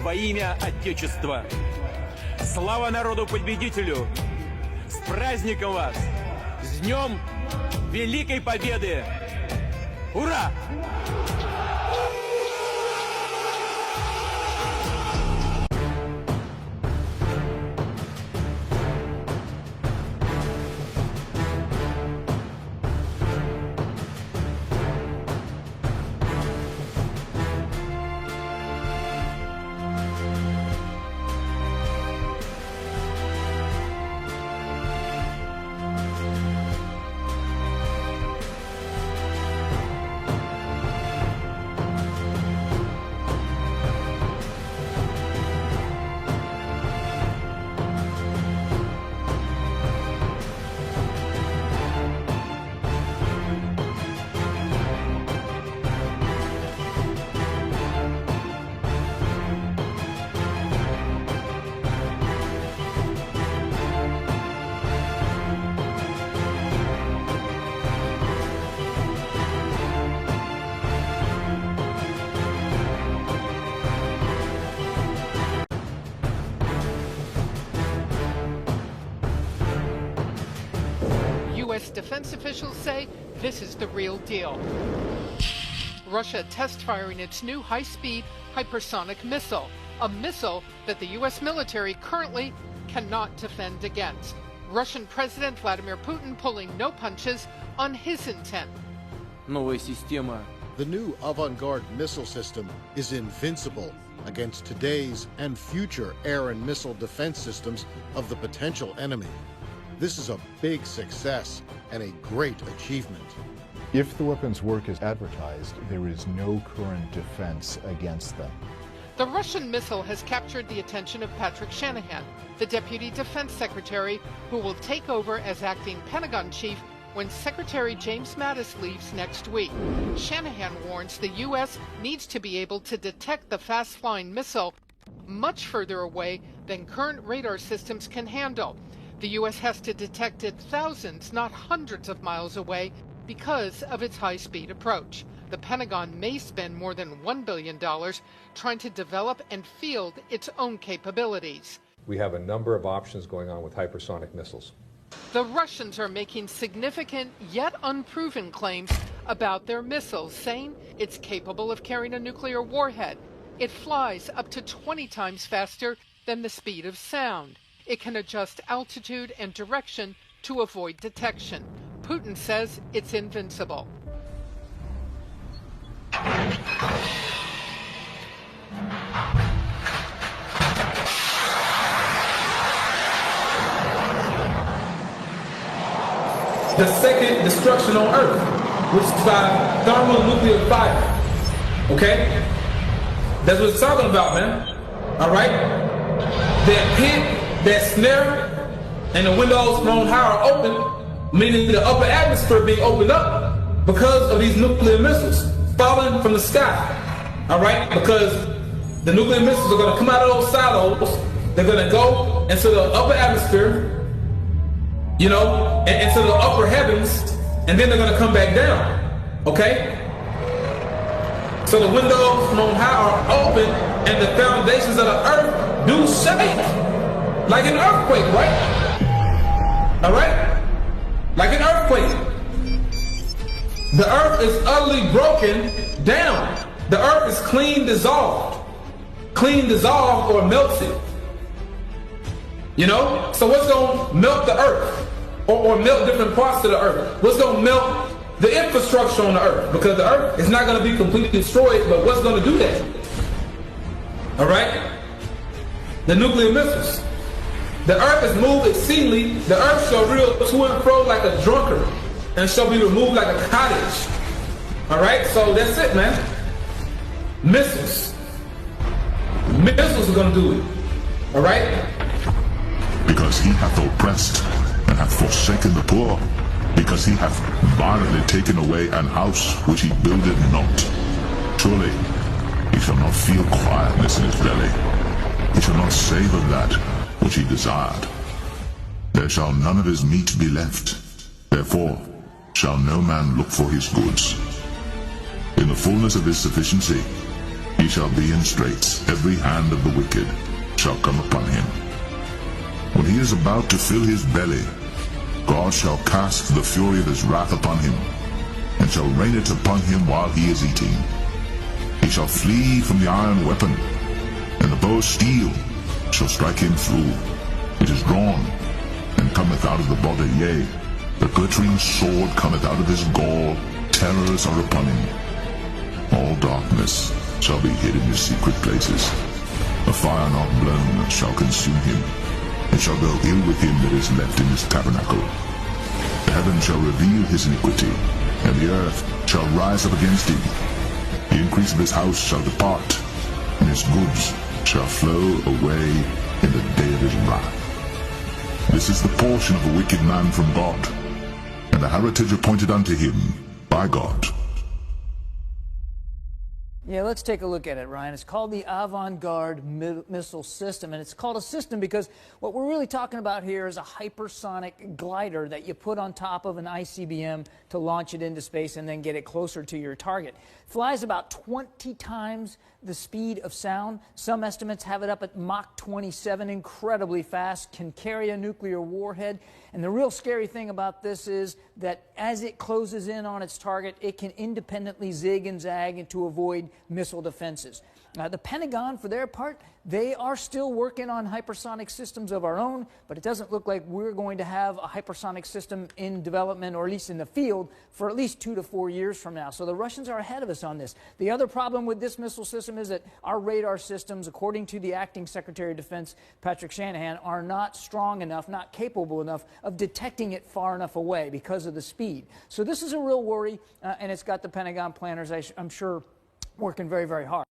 во имя Отечества. Слава народу-победителю! С праздником вас! С Днем Великой Победы! Ура! U.S. defense officials say this is the real deal. Russia test-firing its new high-speed hypersonic missile, a missile that the U.S. military currently cannot defend against. Russian President Vladimir Putin pulling no punches on his intent. Новая система. The new avant-garde missile system is invincible against today's and future air and missile defense systems of the potential enemy. This is a big success and a great achievement. If the weapons work as advertised, there is no current defense against them. The Russian missile has captured the attention of Patrick Shanahan, the Deputy Defense Secretary, who will take over as acting Pentagon chief when Secretary James Mattis leaves next week. Shanahan warns the U.S. needs to be able to detect the fast-flying missile much further away than current radar systems can handle. The U.S. has to detect it thousands, not hundreds of miles away because of its high-speed approach. The Pentagon may spend more than $1 billion trying to develop and field its own capabilities. We have a number of options going on with hypersonic missiles. The Russians are making significant yet unproven claims about their missiles, saying it's capable of carrying a nuclear warhead. It flies up to 20 times faster than the speed of sound. It can adjust altitude and direction to avoid detection. Putin says it's invincible. The second destruction on Earth, which is by thermonuclear fire. Okay? That's what it's talking about, man. Alright? That pit, that snare, and the windows thrown higher are open, meaning the upper atmosphere being opened up because of these nuclear missiles falling from the sky. Alright? Because the nuclear missiles are going to come out of those silos, they're going to go into the upper atmosphere, you know, and into the upper heavens, and then they're going to come back down. Okay? So the windows from on high are open, and the foundations of the earth do shake. Like an earthquake, right? Alright? Like an earthquake. The earth is utterly broken down. The earth is clean dissolved. Clean dissolved or melted. You know? So what's going to melt the earth? Or melt different parts of the earth? What's going to melt the infrastructure on the earth? Because the earth is not going to be completely destroyed, but what's going to do that? Alright? The nuclear missiles. The earth is moved exceedingly. The earth shall reel to and fro like a drunkard, and shall be removed like a cottage. Alright? So that's it, man. Missiles. Missiles are going to do it. Alright? Because he hath oppressed and hath forsaken the poor, because he hath violently taken away an house which he builded not. Surely he shall not feel quietness in his belly. He shall not savour that which he desired. There shall none of his meat be left. Therefore shall no man look for his goods. In the fullness of his sufficiency He shall be in straits, every hand of the wicked shall come upon him. When he is about to fill his belly, God shall cast the fury of his wrath upon him, and shall rain it upon him while he is eating. He shall flee from the iron weapon, and the bow of steel shall strike him through. It is drawn, and cometh out of the body, yea, the glittering sword cometh out of his gall, terrors are upon him. All darkness shall be hid in his secret places. A fire not blown shall consume him. It shall go ill with him that is left in his tabernacle. The heaven shall reveal his iniquity, and the earth shall rise up against him. The increase of his house shall depart, and his goods shall flow away in the day of his wrath. This is the portion of a wicked man from God, and the heritage appointed unto him by God. Yeah, let's take a look at it, Ryan. It's called the Avant-Garde Missile System, and it's called a system because what we're really talking about here is a hypersonic glider that you put on top of an ICBM to launch it into space and then get it closer to your target. It flies about 20 times the speed of sound. Some estimates have it up at Mach 27, incredibly fast, can carry a nuclear warhead. And the real scary thing about this is that as it closes in on its target, it can independently zig and zag and to avoid missile defenses. The Pentagon, for their part, they are still working on hypersonic systems of our own, but it doesn't look like we're going to have a hypersonic system in development, or at least in the field, for at least 2 to 4 years from now. So the Russians are ahead of us on this. The other problem with this missile system is that our radar systems, according to the acting Secretary of Defense, Patrick Shanahan, are not strong enough, not capable enough of detecting it far enough away because of the speed. So this is a real worry, and it's got the Pentagon planners, I'm sure, working very, very hard.